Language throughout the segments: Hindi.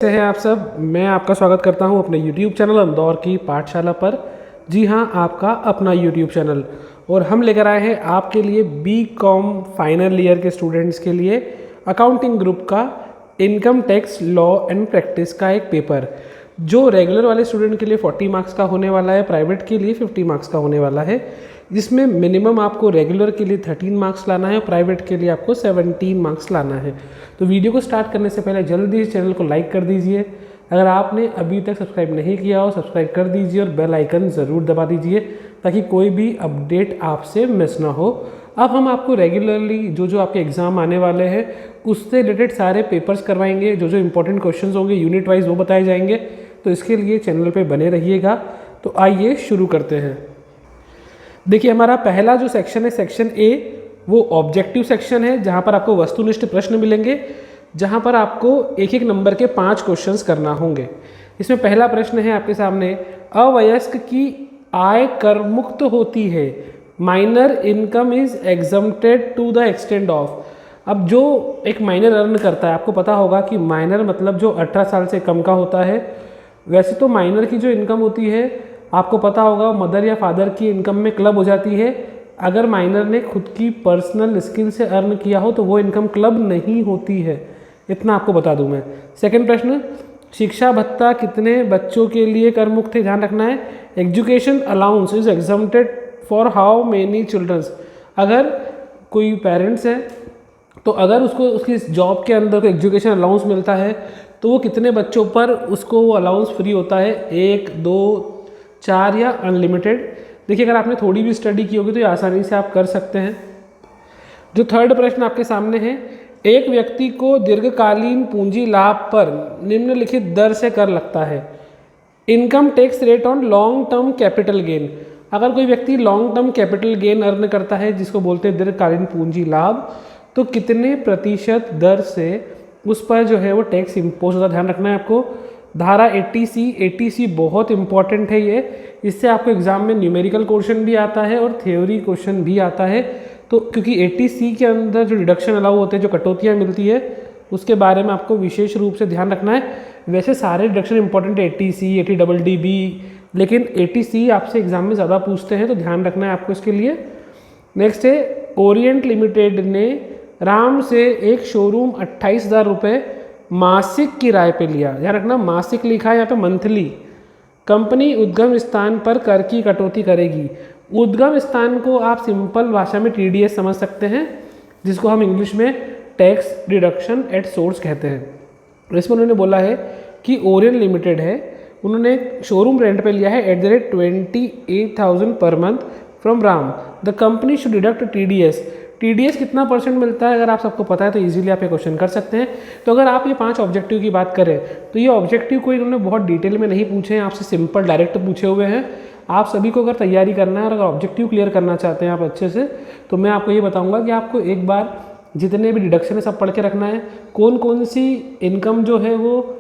कैसे हैं आप सब। मैं आपका स्वागत करता हूं अपने YouTube चैनल इंदौर की पाठशाला पर। जी हां, आपका अपना YouTube चैनल। और हम लेकर आए हैं आपके लिए BCom फाइनल ईयर के स्टूडेंट्स के लिए अकाउंटिंग ग्रुप का income tax law and practice का एक पेपर, जो रेगुलर वाले स्टूडेंट के लिए 40 मार्क्स का होने वाला है, प्राइवेट के लिए 50 मार्क्स का होने वाला है, जिसमें मिनिमम आपको रेगुलर के लिए 13 मार्क्स लाना है और प्राइवेट के लिए आपको 17 मार्क्स लाना है। तो वीडियो को स्टार्ट करने से पहले जल्दी इस चैनल को लाइक कर दीजिए। अगर आपने अभी तक सब्सक्राइब नहीं किया हो, सब्सक्राइब कर दीजिए और बेल आइकन ज़रूर दबा दीजिए ताकि कोई भी अपडेट आपसे मिस ना हो। अब हम आपको रेगुलरली जो आपके एग्ज़ाम आने वाले हैं उससे रिलेटेड सारे पेपर्स करवाएंगे, जो इंपॉर्टेंट क्वेश्चंस होंगे यूनिट वाइज वो बताए जाएंगे। तो इसके लिए चैनल पे बने रहिएगा। तो आइए शुरू करते हैं। देखिए, हमारा पहला जो सेक्शन है, सेक्शन ए, वो ऑब्जेक्टिव सेक्शन है, जहाँ पर आपको वस्तुनिष्ठ प्रश्न मिलेंगे, जहाँ पर आपको एक एक नंबर के 5 क्वेश्चंस करना होंगे। इसमें पहला प्रश्न है आपके सामने, अवयस्क की आय कर मुक्त होती है, minor income is exempted to the extent of. अब जो एक माइनर अर्न करता है, आपको पता होगा कि माइनर मतलब जो 18 साल से कम का होता है। वैसे तो माइनर की जो इनकम होती है आपको पता होगा मदर या फादर की इनकम में क्लब हो जाती है। अगर माइनर ने खुद की पर्सनल स्किल से अर्न किया हो तो वो इनकम क्लब नहीं होती है, इतना आपको बता दूं मैं। सेकंड प्रश्न, शिक्षा भत्ता कितने बच्चों के लिए कर मुक्त है, ध्यान रखना है। Education allowance is exempted for how many childrens. अगर कोई पेरेंट्स है तो अगर उसको उसकी जॉब के अंदर एजुकेशन अलाउंस मिलता है तो वो कितने बच्चों पर उसको वो अलाउंस फ्री होता है, 1, 2, 4 या अनलिमिटेड। देखिए, अगर आपने थोड़ी भी स्टडी की होगी तो ये आसानी से आप कर सकते हैं। जो थर्ड प्रश्न आपके सामने है, एक व्यक्ति को दीर्घकालीन पूंजी लाभ पर निम्नलिखित दर से कर लगता है। Income tax rate on long term capital gain. अगर कोई व्यक्ति long term capital gain earn करता है, जिसको बोलते हैं दीर्घकालीन पूंजी लाभ, तो कितने प्रतिशत दर से उस पर जो है वो टैक्स इम्पोज होता है, ध्यान रखना है आपको। धारा 80C बहुत इंपॉर्टेंट है ये, इससे आपको एग्जाम में न्यूमेरिकल क्वेश्चन भी आता है और थ्योरी क्वेश्चन भी आता है। तो क्योंकि 80C के अंदर जो डिडक्शन अलाउ होते हैं, जो कटौतियाँ मिलती है, उसके बारे में आपको विशेष रूप से ध्यान रखना है। वैसे सारे डिडक्शन इंपॉर्टेंट है, 80C, 80DDB, लेकिन 80C आपसे एग्जाम में ज़्यादा पूछते हैं, तो ध्यान रखना है आपको इसके लिए। नेक्स्ट है, ओरिएंट लिमिटेड ने राम से एक शोरूम 28,000 रुपये मासिक किराए पे लिया। ध्यान रखना, मासिक लिखा है यहाँ पे, मंथली। कंपनी उद्गम स्थान पर कर की कटौती करेगी। उद्गम स्थान को आप सिंपल भाषा में TDS समझ सकते हैं, जिसको हम इंग्लिश में टैक्स डिडक्शन एट सोर्स कहते हैं। इसमें उन्होंने बोला है कि ओरियन लिमिटेड है, उन्होंने शोरूम रेंट पे लिया है @28,000 per month from Ram. The company should deduct TDS कितना परसेंट मिलता है, अगर आप सबको पता है तो इजीली आप ये क्वेश्चन कर सकते हैं। तो अगर आप ये 5 ऑब्जेक्टिव की बात करें तो ये ऑब्जेक्टिव कोई इन्होंने बहुत डिटेल में नहीं पूछे हैं, आपसे सिंपल डायरेक्ट पूछे हुए हैं। आप सभी को अगर तैयारी करना है और अगर ऑब्जेक्टिव क्लियर करना चाहते हैं आप अच्छे से, तो मैं आपको ये बताऊँगा कि आपको एक बार जितने भी डिडक्शन है सब पढ़ के रखना है। कौन कौन सी इनकम जो है वो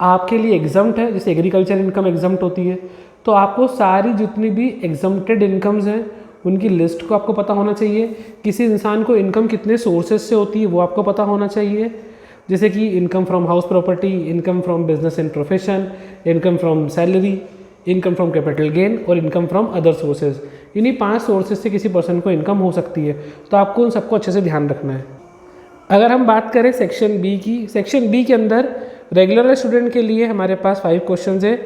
आपके लिए एग्जम्प्ट है, जैसे एग्रीकल्चर इनकम एग्जम्प्ट होती है, तो आपको सारी जितनी भी एग्जम्प्टेड इनकम्स हैं उनकी लिस्ट को आपको पता होना चाहिए। किसी इंसान को इनकम कितने सोर्सेज से होती है वो आपको पता होना चाहिए, जैसे कि income from house property, income from business and profession, income from salary, income from capital gain और इनकम फ्रॉम अदर सोर्सेज। इन्हीं 5 सोर्सेज से किसी पर्सन को इनकम हो सकती है, तो आपको उन सबको अच्छे से ध्यान रखना है। अगर हम बात करें सेक्शन बी की, सेक्शन बी के अंदर रेगुलर स्टूडेंट के लिए हमारे पास 5 क्वेश्चन है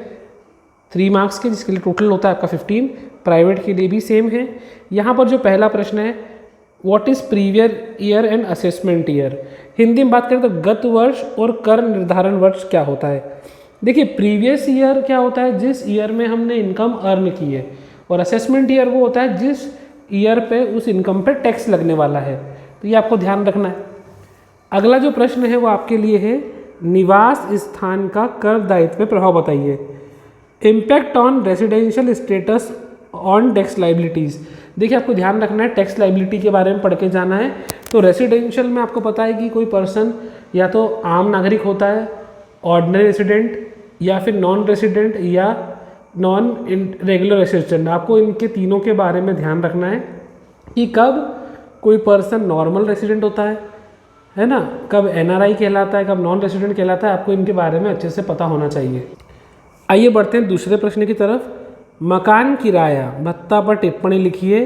3 मार्क्स के, जिसके लिए टोटल होता है आपका 15। प्राइवेट के लिए भी सेम है। यहाँ पर जो पहला प्रश्न है, what is praevia year and assessment year. Hindi में बात करें तो गत वर्ष और कर निर्धारण वर्ष क्या होता है। देखिए, प्रीवियस ईयर क्या होता है, जिस ईयर में हमने इनकम अर्न की है, और असेसमेंट ईयर वो होता है जिस ईयर पे उस इनकम पे टैक्स लगने वाला है। तो ये आपको ध्यान रखना है। अगला जो प्रश्न है वो आपके लिए है, निवास स्थान का कर दायित्व पे प्रभाव बताइए। Impact on residential status on tax liabilities. देखिए, आपको ध्यान रखना है, टैक्स लाइबिलिटी के बारे में पढ़ के जाना है। तो रेसिडेंशियल में आपको पता है कि कोई पर्सन या तो आम नागरिक होता है, ऑर्डिनरी रेसिडेंट, या फिर नॉन रेसिडेंट या नॉन रेगुलर रेसिडेंट। आपको इनके तीनों के बारे में ध्यान रखना है कि कब कोई पर्सन नॉर्मल रेसिडेंट होता है है ना, कब NRI कहलाता है, कब नॉन रेसिडेंट कहलाता है, आपको इनके बारे में अच्छे से पता होना चाहिए। आइए बढ़ते हैं दूसरे प्रश्न की तरफ। मकान किराया भत्ता पर टिप्पणी लिखिए।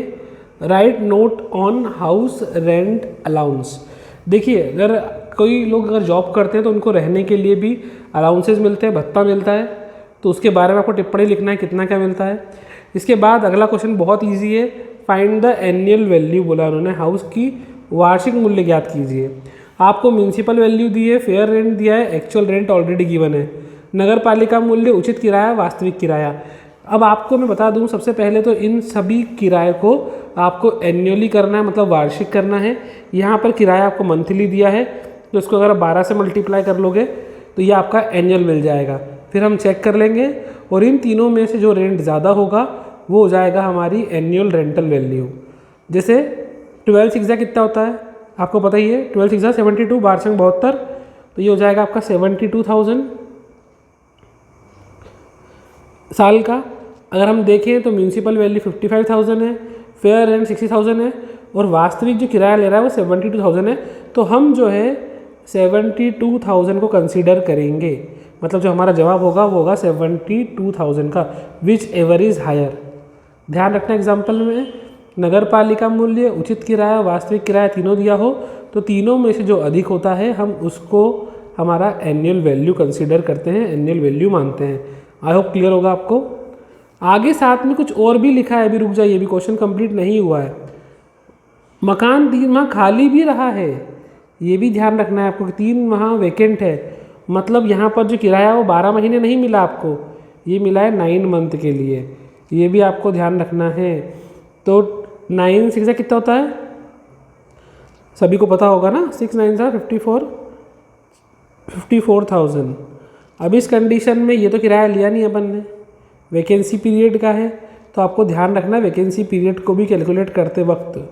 Right note on house rent allowance. देखिए, अगर कोई लोग अगर जॉब करते हैं तो उनको रहने के लिए भी अलाउंसेस मिलते हैं, भत्ता मिलता है, तो उसके बारे में आपको टिप्पणी लिखना है कितना क्या मिलता है। इसके बाद अगला क्वेश्चन बहुत ईजी है, फाइंड द एनुअल वैल्यू बोला उन्होंने, हाउस की वार्षिक मूल्य ज्ञात कीजिए। आपको म्यूनसिपल वैल्यू दी है, फेयर रेंट दिया है, एक्चुअल रेंट ऑलरेडी गिवन है, नगर पालिका मूल्य, उचित किराया, वास्तविक किराया। अब आपको मैं बता दूं, सबसे पहले तो इन सभी किराए को आपको एन्युअली करना है, मतलब वार्षिक करना है। यहाँ पर किराया आपको मंथली दिया है, तो इसको अगर आप 12 से मल्टीप्लाई कर लोगे तो ये आपका एनुअल मिल जाएगा। फिर हम चेक कर लेंगे और इन तीनों में से जो रेंट ज़्यादा होगा वो हो जाएगा हमारी एनुअल रेंटल वैल्यू। जैसे 12 सिक्सा कितना होता है आपको पता ही है, 12 सिक्सा 72, 12 72, तो ये हो जाएगा आपका 72,000 साल का। अगर हम देखें तो म्यूनसिपल वैल्यू 55,000 है, फेयर रेंट 60,000 है और वास्तविक जो किराया ले रहा है वो 72,000 है। तो हम जो है 72,000 को कंसीडर करेंगे, मतलब जो हमारा जवाब होगा वो होगा 72,000 का, विच एवर इज़ हायर। ध्यान रखना एग्जाम्पल में नगर पालिका मूल्य, उचित किराया, वास्तविक किराया तीनों दिया हो तो तीनों में से जो अधिक होता है हम उसको हमारा एनुअल वैल्यू कंसीडर करते हैं, एनुअल वैल्यू मानते हैं। आई होप क्लियर होगा आपको। आगे साथ में कुछ और भी लिखा है, अभी रुक जाइए, अभी क्वेश्चन कंप्लीट नहीं हुआ है। मकान 3 माह खाली भी रहा है, ये भी ध्यान रखना है आपको कि 3 माह वैकेंट है, मतलब यहाँ पर जो किराया वो 12 महीने नहीं मिला आपको, ये मिला है 9 मंथ के लिए, ये भी आपको ध्यान रखना है। तो 9 6 कितना होता है, सभी को पता होगा ना, 6 9 54,000। अब इस कंडीशन में ये तो किराया लिया नहीं अपन ने, वैकेंसी पीरियड का है, तो आपको ध्यान रखना है वैकेंसी पीरियड को भी कैलकुलेट करते वक्त।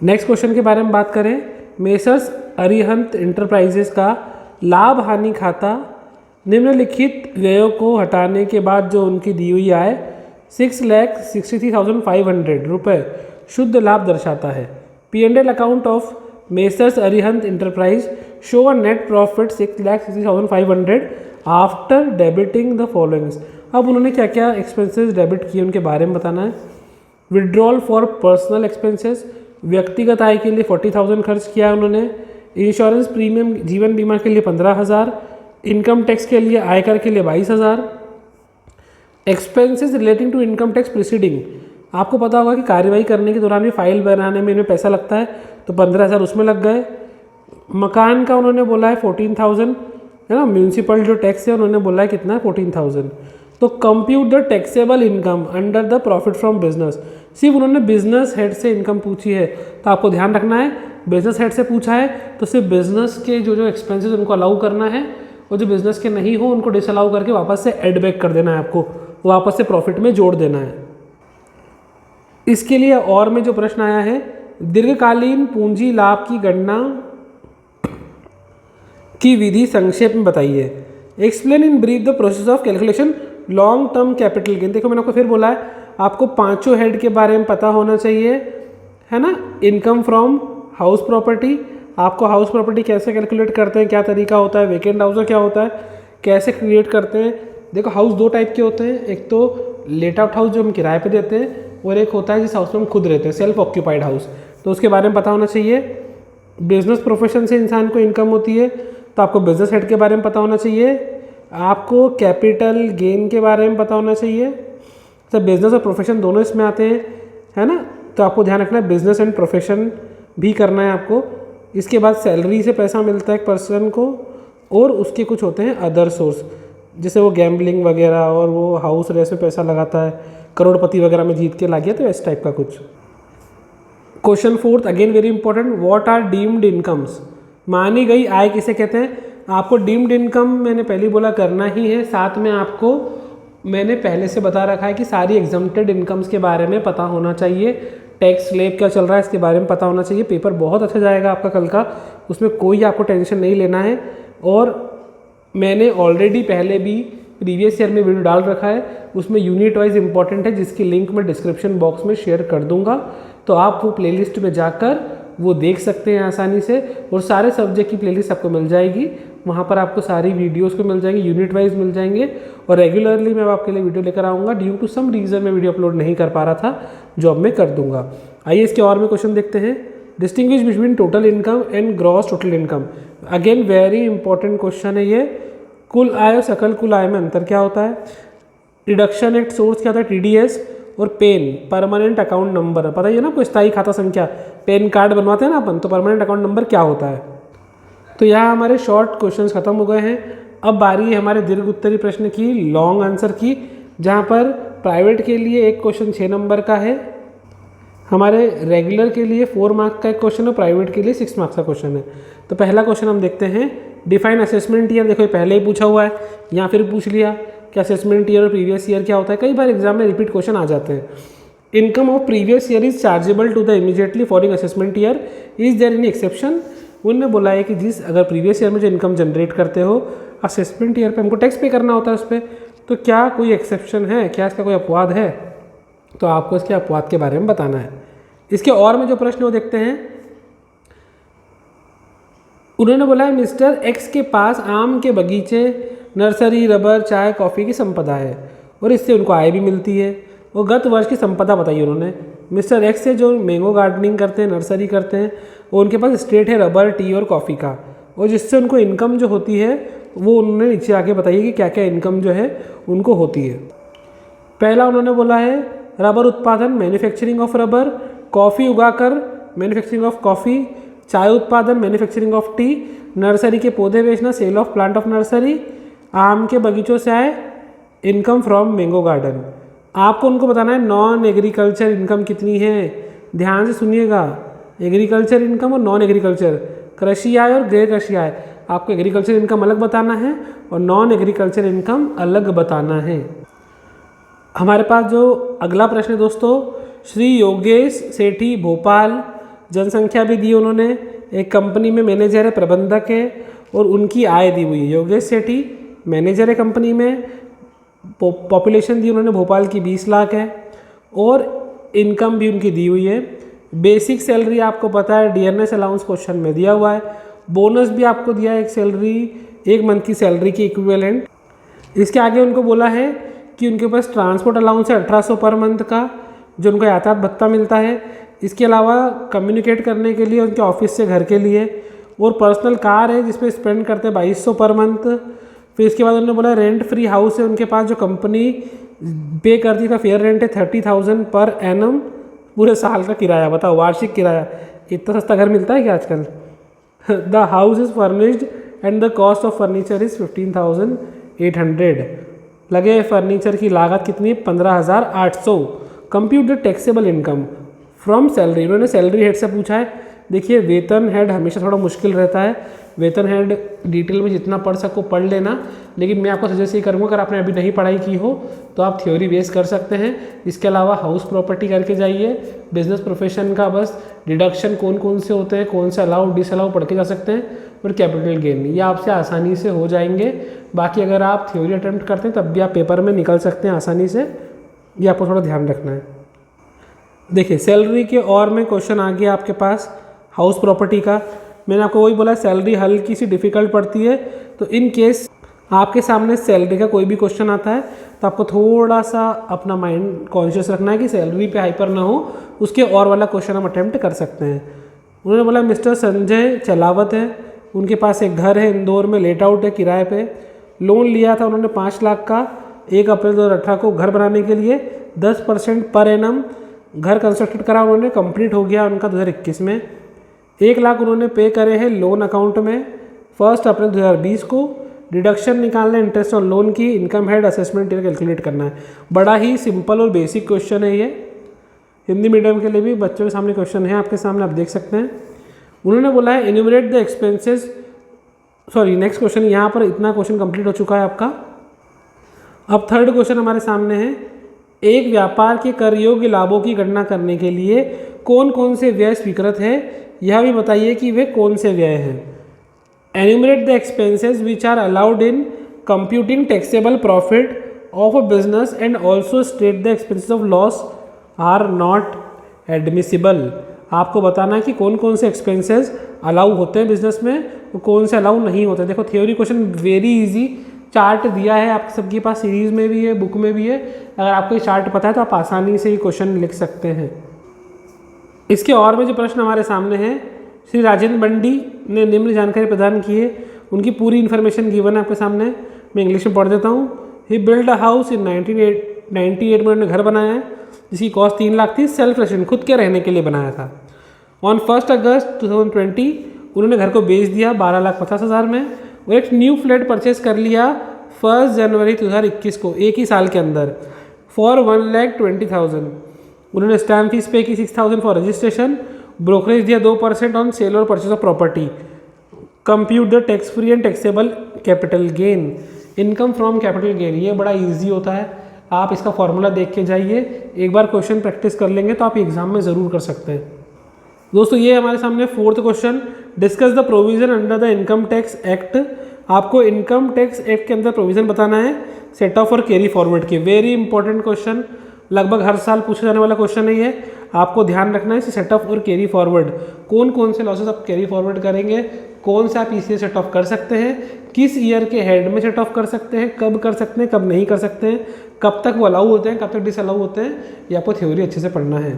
नेक्स्ट क्वेश्चन के बारे में बात करें, मेसर्स अरिहंत इंटरप्राइजेस का लाभ हानि खाता निम्नलिखित व्ययों को हटाने के बाद जो उनकी दी हुई आय 6,63,500 रुपये शुद्ध लाभ दर्शाता है। P&L account of messrs Arihant enterprise show a net profit 6,60,500 after debiting the followings. अब उन्होंने क्या क्या एक्सपेंसेस डेबिट किए उनके बारे में बताना है। विड्रॉल फॉर पर्सनल एक्सपेंसेस, व्यक्तिगत आय के लिए 40,000 खर्च किया है उन्होंने। इंश्योरेंस प्रीमियम, जीवन बीमा के लिए 15,000। इनकम टैक्स के लिए, आयकर के लिए 22,000। Expenses relating to income tax proceeding, आपको पता होगा कि कार्यवाही करने के दौरान भी फाइल बनाने में इन्हें पैसा लगता है, तो 15,000 उसमें लग गए। मकान का उन्होंने बोला है 14,000, है ना, म्यूनसिपल जो टैक्स है उन्होंने बोला है कितना है 14,000। तो compute the taxable income under the profit from business, सिर्फ उन्होंने बिजनेस हेड से इनकम पूछी है, तो आपको ध्यान रखना है बिजनेस हेड से पूछा है तो सिर्फ बिजनेस के जो एक्सपेंसेस उनको अलाउ करना है, और जो बिजनेस के नहीं हो उनको डिसअलाउ करके वापस से एड बैक कर देना है, आपको वापस से प्रॉफिट में जोड़ देना है। इसके लिए और में जो प्रश्न आया है, दीर्घकालीन पूंजी लाभ की गणना की विधि संक्षेप में बताइए। Explain in brief the process of calculation long term capital gain. देखो मैंने आपको फिर बोला है, आपको पांचों हेड के बारे में पता होना चाहिए, है ना। इनकम फ्रॉम हाउस प्रॉपर्टी, आपको हाउस प्रॉपर्टी कैसे कैलकुलेट करते हैं, क्या तरीका होता है, वेकेंट हाउस का क्या होता है, कैसे क्रिएट करते हैं। देखो हाउस 2 टाइप के होते हैं, एक तो लेट आउट हाउस जो हम किराए पे देते हैं, और एक होता है जिस हाउस में हम खुद रहते हैं, सेल्फ ऑक्यूपाइड हाउस, तो उसके बारे में पता होना चाहिए। बिजनेस प्रोफेशन से इंसान को इनकम होती है, तो आपको बिजनेस हेड के बारे में पता होना चाहिए, आपको कैपिटल गेन के बारे में पता होना चाहिए। तो बिजनेस और प्रोफेशन दोनों इसमें आते हैं, है ना, तो आपको ध्यान रखना है बिजनेस एंड प्रोफेशन भी करना है आपको। इसके बाद सैलरी से पैसा मिलता है एक पर्सन को, और उसके कुछ होते हैं अदर सोर्स, जैसे वो गैम्बलिंग वगैरह, और वो हाउस रेस में पैसा लगाता है, करोड़पति वगैरह में जीत के ला गया, तो इस टाइप का कुछ। Question 4 again very important, what are deemed incomes. मानी गई आय किसे कहते हैं। आपको डीम्ड इनकम मैंने पहले बोला करना ही है, साथ में आपको मैंने पहले से बता रखा है कि सारी एग्जम्प्टेड इनकम्स के बारे में पता होना चाहिए, टैक्स स्लैब क्या चल रहा है इसके बारे में पता होना चाहिए। पेपर बहुत अच्छा जाएगा आपका कल का, उसमें कोई आपको टेंशन नहीं लेना है। और मैंने ऑलरेडी पहले भी प्रीवियस ईयर में वीडियो डाल रखा है, उसमें यूनिट वाइज इंपॉर्टेंट है, जिसकी लिंक मैं डिस्क्रिप्शन बॉक्स में शेयर कर दूंगा, तो आप वो प्लेलिस्ट में जाकर वो देख सकते हैं आसानी से। और सारे सब्जेक्ट की प्लेलिस्ट आपको मिल जाएगी, वहाँ पर आपको सारी वीडियोस को मिल जाएंगी, यूनिट वाइज मिल जाएंगे। और रेगुलरली मैं आपके लिए वीडियो लेकर आऊँगा। ड्यू टू सम रीज़न मैं वीडियो अपलोड नहीं कर पा रहा था, जो अब मैं कर दूंगा। आइए इसके और में क्वेश्चन देखते हैं। Distinguish between total income and gross total income. Again very important question है ये। कुल आय और सकल कुल आय में अंतर क्या होता है? डिडक्शन एट सोर्स क्या होता है? TDS। और पेन परमानेंट अकाउंट नंबर, पता ही है ना आपको, स्थायी खाता संख्या। पेन कार्ड बनवाते हैं ना अपन, तो परमानेंट अकाउंट नंबर क्या होता है? तो यहाँ हमारे शॉर्ट क्वेश्चंस खत्म हो गए हैं। अब बारी है हमारे दीर्घ उत्तरी प्रश्न की, लॉन्ग आंसर की, जहाँ पर प्राइवेट के लिए एक क्वेश्चन 6 नंबर का है, हमारे रेगुलर के लिए 4 मार्क्स का एक क्वेश्चन है, प्राइवेट के लिए 6 मार्क्स का क्वेश्चन है। तो पहला क्वेश्चन हम देखते हैं। Define assessment year. देखो ये पहले ही पूछा हुआ है, यहाँ फिर पूछ लिया कि असेसमेंट ईयर और प्रीवियस ईयर क्या होता है। कई बार एग्जाम में रिपीट क्वेश्चन आ जाते हैं। Income of previous year is chargeable to the immediately following assessment year, is there any exception? उन्होंने बोला है कि जिस अगर प्रीवियस ईयर में जो इनकम जनरेट करते हो, असेसमेंट ईयर पे हमको टैक्स पे करना होता है उस पर, तो क्या कोई एक्सेप्शन है, क्या इसका कोई अपवाद है? तो आपको इसके अपवाद के बारे में बताना है। इसके और में जो प्रश्न वो देखते हैं। उन्होंने बोला है मिस्टर एक्स के पास आम के बगीचे, नर्सरी, रबर, चाय, कॉफ़ी की संपदा है और इससे उनको आय भी मिलती है। और गत वर्ष की संपदा बताइए उन्होंने। मिस्टर एक्स से जो मैंगो गार्डनिंग करते हैं, नर्सरी करते हैं, वो उनके पास स्टेट है रबर, टी और कॉफ़ी का, और जिससे उनको इनकम जो होती है वो उन्होंने नीचे आके बताइए कि क्या क्या इनकम जो है उनको होती है। पहला उन्होंने बोला है रबर उत्पादन, मैन्युफैक्चरिंग ऑफ रबर, कॉफ़ी उगाकर, मैन्युफैक्चरिंग ऑफ कॉफ़ी, चाय उत्पादन, मैन्युफैक्चरिंग ऑफ टी, नर्सरी के पौधे बेचना, sale of plant of nursery, आम के बगीचों से आए, इनकम फ्रॉम मैंगो गार्डन। आपको उनको बताना है नॉन एग्रीकल्चर इनकम कितनी है। ध्यान से सुनिएगा, एग्रीकल्चर इनकम और नॉन एग्रीकल्चर, कृषि आय और गैर कृषि आय। आपको एग्रीकल्चर इनकम अलग बताना है और नॉन एग्रीकल्चर इनकम अलग बताना है। हमारे पास जो अगला प्रश्न है दोस्तों, श्री योगेश सेठी भोपाल, जनसंख्या भी दी उन्होंने, एक कंपनी में मैनेजर है, प्रबंधक है और उनकी आय दी हुई है। योगेश सेठी मैनेजर है कंपनी में, पॉपुलेशन दी उन्होंने भोपाल की 20 लाख है और इनकम भी उनकी दी हुई है। बेसिक सैलरी आपको पता है, डियरनेस अलाउंस क्वेश्चन में दिया हुआ है। बोनस भी आपको दिया है, एक सैलरी, एक मंथ की सैलरी की इक्विवेलेंट। इसके आगे उनको बोला है कि उनके पास ट्रांसपोर्ट अलाउंस है 1800 पर मंथ का, जो उनको यातायात भत्ता मिलता है। इसके अलावा कम्युनिकेट करने के लिए उनके ऑफिस से घर के लिए, और पर्सनल कार है जिसपे स्पेंड करते हैं 2200 पर मंथ। फिर इसके बाद उन्होंने बोला रेंट फ्री हाउस है उनके पास, जो कंपनी पे करती है, फेयर रेंट है 30,000 पर एनम, पूरे साल का किराया। बताओ, वार्षिक किराया। इतना सस्ता घर मिलता है क्या आजकल? The house is furnished and the cost of furniture is 15,800। लगे फर्नीचर की लागत कितनी है? 15,800। Compute the taxable income from salary. उन्होंने सैलरी हेड से पूछा है। देखिए वेतन हेड हमेशा थोड़ा मुश्किल रहता है, वेतन हेड डिटेल में जितना पढ़ सको पढ़ लेना, लेकिन मैं आपको सजेस्ट ये करूँगा अगर आपने अभी नहीं पढ़ाई की हो तो आप थ्योरी बेस कर सकते हैं। इसके अलावा हाउस प्रॉपर्टी करके जाइए, बिजनेस प्रोफेशन का बस डिडक्शन कौन कौन से होते हैं, कौन से अलाउ डिसअलाउ पढ़ के जा सकते हैं, और कैपिटल गेन, ये आपसे आसानी से हो जाएंगे। बाकी अगर आप थ्योरी अटेम्प्ट करते हैं तब भी आप पेपर में निकल सकते हैं आसानी से, ये आपको थोड़ा ध्यान रखना है। देखिए सैलरी के और में क्वेश्चन आ गया आपके पास हाउस प्रॉपर्टी का। मैंने आपको वही बोला सैलरी हल्की सी डिफ़िकल्ट पड़ती है, तो इन केस आपके सामने सैलरी का कोई भी क्वेश्चन आता है तो आपको थोड़ा सा अपना माइंड कॉन्शियस रखना है कि सैलरी पे हाइपर ना हो, उसके और वाला क्वेश्चन हम अटेम्प्ट कर सकते हैं। उन्होंने बोला मिस्टर संजय चलावत है, उनके पास एक घर है इंदौर में, लेट आउट है किराए पे, लोन लिया था उन्होंने 5 लाख का 1 अप्रैल 2018 को घर बनाने के लिए, 10% पर एनम घर कंस्ट्रक्टेड करा उन्होंने, कंप्लीट हो गया उनका 2021 में। 1 लाख उन्होंने पे करे हैं लोन अकाउंट में 1 अप्रैल 2020 को। डिडक्शन निकालना है इंटरेस्ट ऑन लोन की, इनकम हेड असेसमेंट कैलकुलेट करना है। बड़ा ही सिंपल और बेसिक क्वेश्चन है ये, हिंदी मीडियम के लिए भी बच्चों के सामने क्वेश्चन है, आपके सामने आप देख सकते हैं। उन्होंने बोला है enumerate the expenses, sorry next question, यहाँ पर इतना क्वेश्चन कंप्लीट हो चुका है आपका। अब थर्ड क्वेश्चन हमारे सामने है, एक व्यापार के कर योग्य लाभों की गणना करने के लिए कौन कौन से व्यय स्वीकृत है, यह भी बताइए कि वे कौन से व्यय हैं। Enumerate the expenses which are allowed in computing taxable profit of a business and also state the expenses of loss are not admissible. आपको बताना है कि कौन कौन से एक्सपेंसेस अलाउ होते हैं बिजनेस में और कौन से अलाउ नहीं होते। देखो theory question very easy, chart दिया है आप सबके पास, सीरीज़ में भी है, बुक में भी है। अगर आपको ये चार्ट पता है तो आप आसानी से ये क्वेश्चन लिख सकते हैं। इसके और में जो प्रश्न हमारे सामने हैं, श्री राजेंद्र बंडी ने निम्न जानकारी प्रदान की है, उनकी पूरी इन्फॉर्मेशन गिवन है आपके सामने। मैं इंग्लिश में पढ़ देता हूँ। ही बिल्ड अ हाउस इन 1998 में उन्होंने घर बनाया है जिसकी कॉस्ट 3 लाख थी। सेल्फ रेसिडेंट, खुद के रहने के लिए बनाया था। ऑन 1 अगस्त 2020 उन्होंने घर को बेच दिया 12,50,000 में और एक न्यू फ्लैट परचेस कर लिया 1 जनवरी 2021 को, एक ही साल के अंदर, फॉर 1,20,000। उन्होंने स्टैम्प फीस पे की 6,000 फॉर रजिस्ट्रेशन, ब्रोकरेज दिया 2% ऑन सेल और purchase of property. Compute the tax free and taxable capital gain, income from capital gain. ये बड़ा इजी होता है, आप इसका फॉर्मूला देख के जाइए, एक बार क्वेश्चन प्रैक्टिस कर लेंगे तो आप एग्जाम में ज़रूर कर सकते हैं। दोस्तों ये हमारे सामने 4th question, discuss the provision under the income tax act. आपको इनकम टैक्स एक्ट के अंदर प्रोविजन बताना है सेट ऑफ और कैरी फॉरवर्ड की। वेरी इंपॉर्टेंट क्वेश्चन, लगभग हर साल पूछा जाने वाला क्वेश्चन नहीं है, आपको ध्यान रखना है सेट ऑफ और कैरी फॉरवर्ड। कौन कौन से लॉसेस आप कैरी फॉरवर्ड करेंगे, कौन से आप इसे सेट ऑफ कर सकते हैं, किस ईयर के हेड में सेट ऑफ कर सकते हैं, कब कर सकते हैं, कब नहीं कर सकते हैं, कब तक वो अलाउ होते हैं, कब तक डिसअलाउ होते हैं, ये आपको थ्योरी अच्छे से पढ़ना है।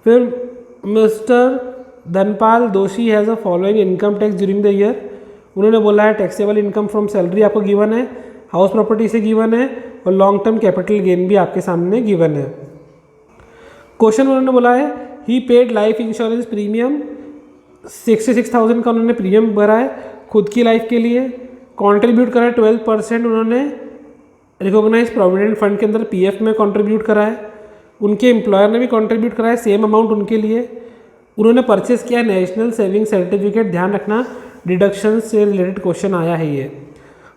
फिर मिस्टर धनपाल दोषी has a following income tax during the year. उन्होंने बोला है टैक्सेबल इनकम फ्रॉम सैलरी आपको गिवन है, हाउस प्रॉपर्टी से गिवन है और लॉन्ग टर्म कैपिटल गेन भी आपके सामने गिवन है। क्वेश्चन उन्होंने बोला है ही पेड लाइफ इंश्योरेंस प्रीमियम, 66,000 का उन्होंने प्रीमियम भरा है खुद की लाइफ के लिए। कंट्रीब्यूट करा है 12% उन्होंने रिकॉग्नाइज प्रोविडेंट फंड के अंदर पीएफ में कंट्रीब्यूट करा है। उनके एम्प्लॉयर ने भी कंट्रीब्यूट करा है सेम अमाउंट उनके लिए। उन्होंने परचेस किया नेशनल सेविंग सर्टिफिकेट, ध्यान रखना डिडक्शन से रिलेटेड क्वेश्चन आया है ये।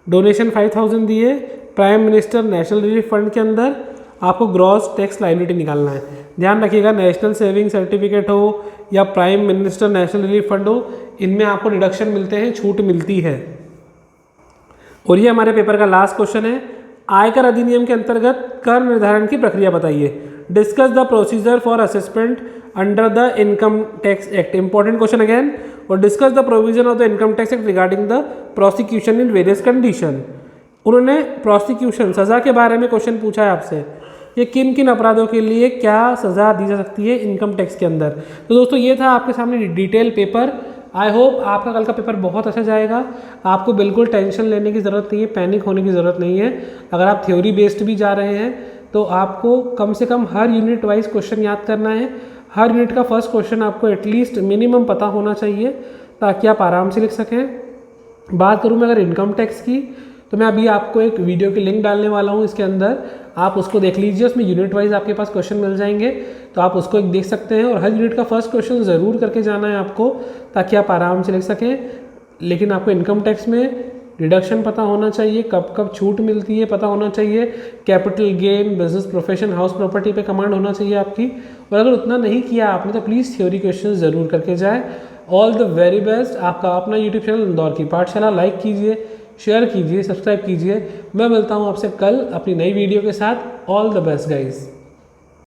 डोनेशन 5,000 दिए prime minister national relief fund के अंदर। आपको ग्रॉस टैक्स लायबिलिटी निकालना है, ध्यान रखिएगा नेशनल सेविंग सर्टिफिकेट हो या prime minister national relief fund हो, इनमें आपको डिडक्शन मिलते हैं, छूट मिलती है। और ये हमारे पेपर का लास्ट क्वेश्चन है, आयकर अधिनियम के अंतर्गत कर निर्धारण की प्रक्रिया बताइए। Discuss the procedure for assessment under the income tax act, important question again. और discuss the provision of the income tax act regarding the prosecution in various condition. उन्होंने प्रोसिक्यूशन, सज़ा के बारे में क्वेश्चन पूछा है आपसे, ये किन किन अपराधों के लिए क्या सज़ा दी जा सकती है इनकम टैक्स के अंदर। तो दोस्तों ये था आपके सामने डिटेल पेपर। आई होप आपका कल का पेपर बहुत अच्छा जाएगा, आपको बिल्कुल टेंशन लेने की ज़रूरत नहीं है, पैनिक होने की ज़रूरत नहीं है। अगर आप थ्योरी बेस्ड भी जा रहे हैं तो आपको कम से कम हर यूनिट वाइज क्वेश्चन याद करना है। हर यूनिट का फर्स्ट क्वेश्चन आपको एटलीस्ट मिनिमम पता होना चाहिए ताकि आप आराम से लिख सकें। बात करूँ मैं अगर इनकम टैक्स की, तो मैं अभी आपको एक वीडियो की लिंक डालने वाला हूँ, इसके अंदर आप उसको देख लीजिए, उसमें यूनिट वाइज आपके पास क्वेश्चन मिल जाएंगे, तो आप उसको एक देख सकते हैं। और हर यूनिट का फर्स्ट क्वेश्चन ज़रूर करके जाना है आपको ताकि आप आराम से लिख सकें। लेकिन आपको इनकम टैक्स में डिडक्शन पता होना चाहिए, कब कब छूट मिलती है पता होना चाहिए, capital gain, business profession, house property पे कमांड होना चाहिए आपकी। और अगर उतना नहीं किया आपने तो प्लीज़ थ्योरी क्वेश्चन ज़रूर करके जाए। All the very best. आपका अपना यूट्यूब चैनल इंदौर की पाठशाला, लाइक कीजिए, शेयर कीजिए, सब्सक्राइब कीजिए। मैं मिलता हूँ आपसे कल अपनी नई वीडियो के साथ। All the best guys.